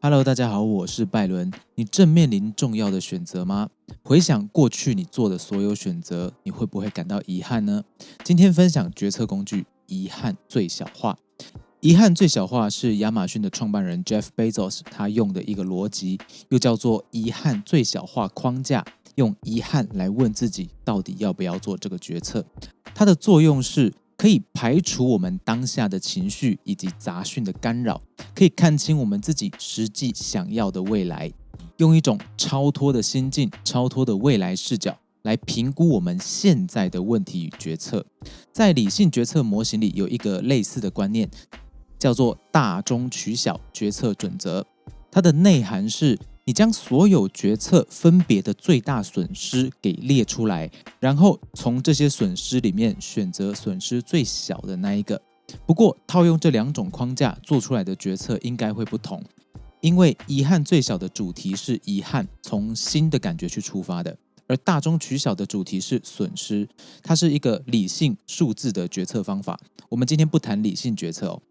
Hello， 大家好，我是拜伦。你正面临重要的选择吗？回想过去你做的所有选择，你会不会感到遗憾呢？今天分享决策工具遗憾最小化。遗憾最小化是亚马逊的创办人 Jeff Bezos 他用的一个逻辑，又叫做遗憾最小化框架，用遗憾来问自己到底要不要做这个决策。它的作用是可以排除我们当下的情绪以及杂讯的干扰，可以看清我们自己实际想要的未来，用一种超脱的心境、超脱的未来视角来评估我们现在的问题与决策。在理性决策模型里有一个类似的观念，叫做大中取小决策准则。它的内涵是你将所有决策分别的最大损失给列出来，然后从这些损失里面选择损失最小的那一个。不过套用这两种框架做出来的决策应该会不同，因为遗憾最小的主题是遗憾，从新的感觉去出发的，而大中取小的主题是损失，它是一个理性数字的决策方法。我们今天不谈理性决策哦。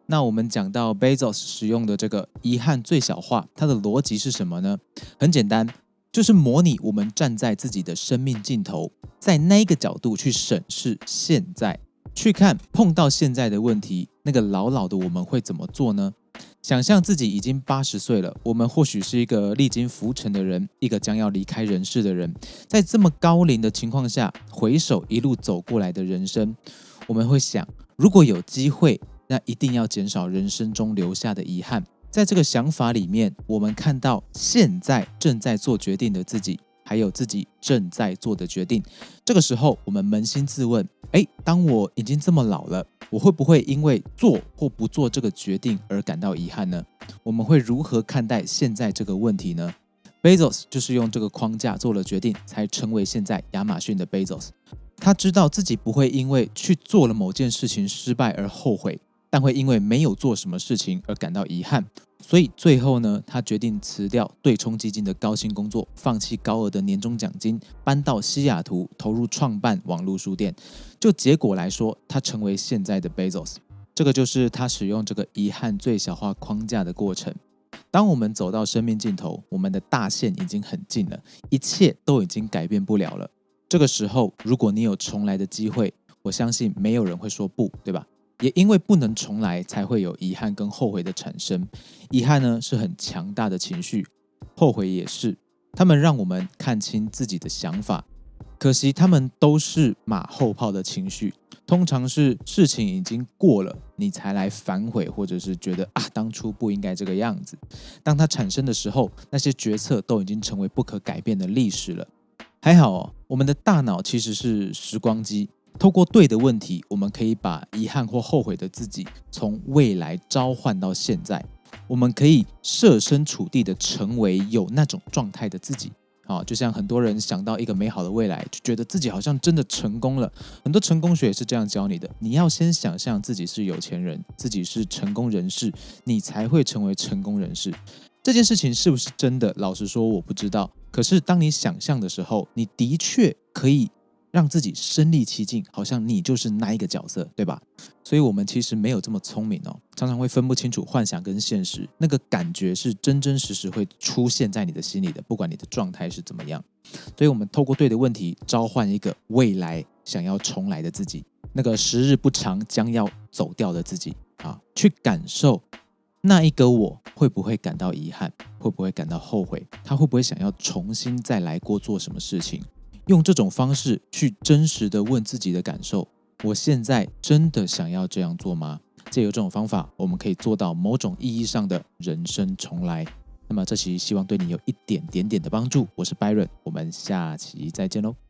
那我们讲到 Bezos 使用的这个遗憾最小化，它的逻辑是什么呢？很简单，就是模拟我们站在自己的生命尽头，在那个角度去审视现在，去看碰到现在的问题，那个老的我们会怎么做呢？想象自己已经80岁了，我们或许是一个历经浮沉的人，一个将要离开人世的人，在这么高龄的情况下，回首一路走过来的人生，我们会想，如果有机会，那一定要减少人生中留下的遗憾。在这个想法里面，我们看到现在正在做决定的自己，还有自己正在做的决定。这个时候，我们扪心自问，当我已经这么老了，我会不会因为做或不做这个决定而感到遗憾呢？我们会如何看待现在这个问题呢？ Bezos 就是用这个框架做了决定，才成为现在亚马逊的 Bezos。他知道自己不会因为去做了某件事情失败而后悔，但会因为没有做什么事情而感到遗憾，所以最后呢，他决定辞掉对冲基金的高薪工作，放弃高额的年终奖金，搬到西雅图投入创办网络书店。就结果来说，他成为现在的 Bezos。这个就是他使用这个遗憾最小化框架的过程。当我们走到生命尽头，我们的大限已经很近了，一切都已经改变不了了。这个时候，如果你有重来的机会，我相信没有人会说不，对吧？也因为不能重来，才会有遗憾跟后悔的产生。遗憾呢是很强大的情绪，后悔也是，他们让我们看清自己的想法。可惜他们都是马后炮的情绪，通常是事情已经过了，你才来反悔，或者是觉得当初不应该这个样子。当它产生的时候，那些决策都已经成为不可改变的历史了。还好哦，我们的大脑其实是时光机，透过对的问题，我们可以把遗憾或后悔的自己从未来召唤到现在。我们可以设身处地的成为有那种状态的自己。就像很多人想到一个美好的未来，就觉得自己好像真的成功了。很多成功学也是这样教你的，你要先想象自己是有钱人，自己是成功人士，你才会成为成功人士。这件事情是不是真的？老实说我不知道。可是当你想象的时候，你的确可以让自己身临其境，好像你就是那一个角色，对吧？所以我们其实没有这么聪明哦，常常会分不清楚幻想跟现实，那个感觉是真真实实会出现在你的心里的，不管你的状态是怎么样。所以我们透过对的问题，召唤一个未来想要重来的自己，那个时日不长将要走掉的自己去感受那一个我会不会感到遗憾，会不会感到后悔，他会不会想要重新再来过做什么事情。用这种方式去真实的问自己的感受，我现在真的想要这样做吗？借由这种方法，我们可以做到某种意义上的人生重来。那么这期希望对你有一点点的帮助。我是 Byron， 我们下期再见喽。